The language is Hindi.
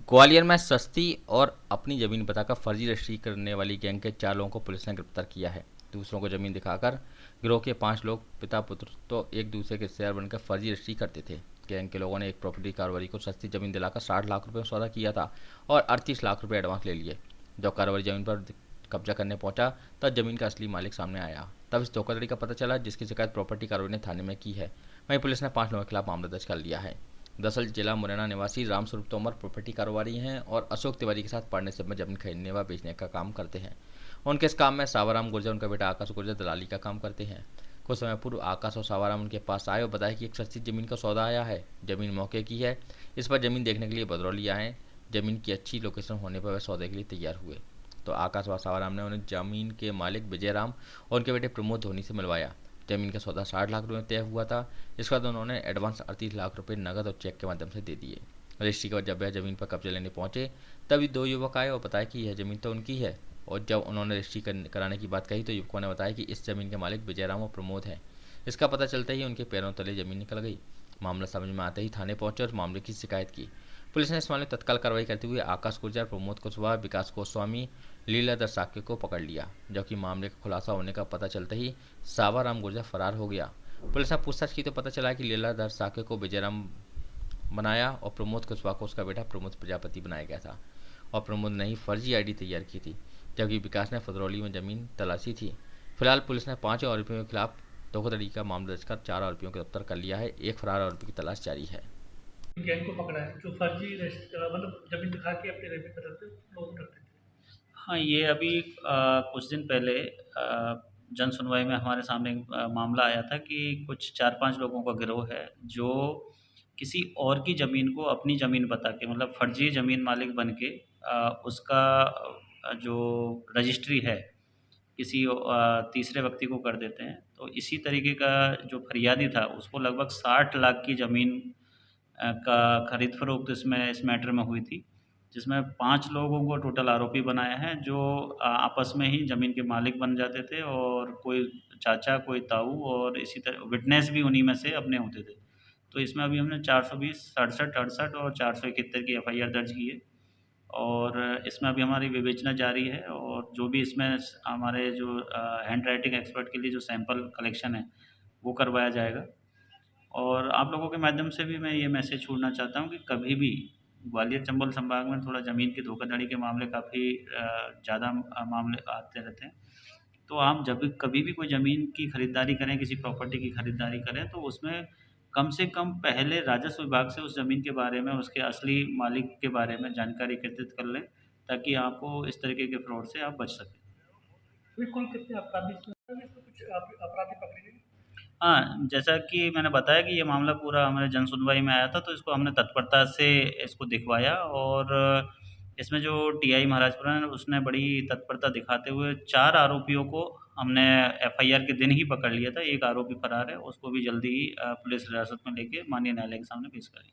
ग्वालियर में सस्ती और अपनी जमीन बताकर फर्जी रजिस्ट्री करने वाली गैंग के 4 लोगों को पुलिस ने गिरफ्तार किया है। दूसरों को जमीन दिखाकर गिरोह के 5 लोग पिता पुत्र तो एक दूसरे के रिश्तेदार बनकर फर्जी रजिस्ट्री करते थे। गैंग के लोगों ने एक प्रॉपर्टी कारोबारी को सस्ती जमीन दिलाकर 60 लाख रुपए में सौदा किया था और 38 लाख रुपए एडवांस ले लिए। जब कारोबारी जमीन पर कब्जा करने पहुंचा तब जमीन का असली मालिक सामने आया। तब इस धोखाधड़ी का पता चला, जिसकी शिकायत प्रॉपर्टी कारोबारी ने थाने में की है। वहीं पुलिस ने 5 लोगों के खिलाफ मामला दर्ज कर लिया है। दरअसल जिला मुरैना निवासी रामस्वरूप तोमर प्रॉपर्टी कारोबारी हैं और अशोक तिवारी के साथ पार्टनरशिप में जमीन खरीदने व बेचने का काम करते हैं। उनके इस काम में सावाराम गुर्जर उनका बेटा आकाश गुर्जर दलाली का काम करते हैं। कुछ समय पूर्व आकाश और सावाराम उनके पास आए और बताया कि एक सस्ती जमीन का सौदा आया है। जमीन मौके की है। इस पर जमीन देखने के लिए बदरौली आए। जमीन की अच्छी लोकेशन होने पर वे सौदे के लिए तैयार हुए तो आकाश व सावाराम ने उन्हें जमीन के मालिक विजयराम और उनके बेटे प्रमोद धोनी से मिलवाया। जमीन का सौदा 60 लाख रुपए में तय हुआ था। इसके बाद उन्होंने एडवांस 38 लाख रुपए नकद और चेक के माध्यम से दे दिए। रजिस्ट्री के बाद जब वह जमीन पर कब्जा लेने पहुंचे तभी 2 युवक आए और बताया कि यह जमीन तो उनकी है। और जब उन्होंने रजिस्ट्री कराने की बात कही तो युवकों ने बताया कि इस जमीन के मालिक विजयराम और प्रमोद हैं। इसका पता चलते ही उनके पैरों तले जमीन निकल गई। मामला समझ में आते ही थाने पहुंचे और मामले की शिकायत की। पुलिस ने इस मामले में तत्काल कार्रवाई करते हुए आकाश गुर्जर, प्रमोद कुशवाहा, विकास गोस्वामी, लीलाधर साक्य को पकड़ लिया। जबकि मामले का खुलासा होने का पता चलते ही सावाराम गुर्जर फरार हो गया। पुलिस ने पूछताछ की तो पता चला कि लीलाधर साक्य को विजयराम बनाया और प्रमोद कुशवाहा को उसका बेटा प्रमोद प्रजापति बनाया गया था और प्रमोद ने ही फर्जी आईडी तैयार की थी, जबकि विकास ने फदरौली में जमीन तलाशी थी। फिलहाल पुलिस ने 5 आरोपियों के खिलाफ धोखाधड़ी का मामला दर्ज कर 4 आरोपियों को गिरफ्तार कर लिया है। एक फरार आरोपी की तलाश जारी है। गैंग को पकड़ा है जो फर्जी मतलब जमीन दिखा के अपने रेफर करते लोन करते थे। हाँ, ये अभी कुछ दिन पहले जन सुनवाई में हमारे सामने एक मामला आया था कि कुछ 4-5 लोगों का गिरोह है, जो किसी और की ज़मीन को अपनी ज़मीन बता के मतलब फ़र्ज़ी ज़मीन मालिक बन के उसका जो रजिस्ट्री है, किसी तीसरे व्यक्ति को कर देते हैं। तो इसी तरीके का जो फरियादी था, उसको लगभग 60 लाख की ज़मीन का खरीद-फ़रोख्त इस मैटर में हुई थी, जिसमें 5 लोगों को टोटल आरोपी बनाया है, जो आपस में ही ज़मीन के मालिक बन जाते थे और कोई चाचा, कोई ताऊ और इसी तरह विटनेस भी उन्हीं में से अपने होते थे। तो इसमें अभी हमने 420, 67, 68 और 471 की एफ़आईआर दर्ज की है और इसमें अभी हमारी विवेचना जारी है और जो भी इसमें हमारे जो हैंड राइटिंग एक्सपर्ट के लिए जो सैंपल कलेक्शन है, वो करवाया जाएगा। और आप लोगों के माध्यम से भी मैं ये मैसेज छोड़ना चाहता हूँ कि कभी भी ग्वालियर चंबल संभाग में थोड़ा ज़मीन की धोखाधड़ी के मामले काफ़ी ज़्यादा मामले आते रहते हैं। तो आप जब भी कभी भी कोई ज़मीन की खरीदारी करें, किसी प्रॉपर्टी की खरीदारी करें, तो उसमें कम से कम पहले राजस्व विभाग से उस ज़मीन के बारे में, उसके असली मालिक के बारे में जानकारी एकत्रित कर लें, ताकि आपको इस तरीके के फ्रॉड से आप बच सकें। फिर कुल कितने अपराधी इसमें कुछ अपराधी पकड़े गए? हाँ, जैसा कि मैंने बताया कि ये मामला पूरा हमारे जन सुनवाई में आया था, तो इसको हमने तत्परता से इसको दिखवाया और इसमें जो टीआई महाराजपुरा है, उसने बड़ी तत्परता दिखाते हुए 4 आरोपियों को हमने एफआईआर के दिन ही पकड़ लिया था। एक आरोपी फरार है, उसको भी जल्दी ही पुलिस हिरासत में लेके माननीय न्यायालय के सामने पेश करेंगे।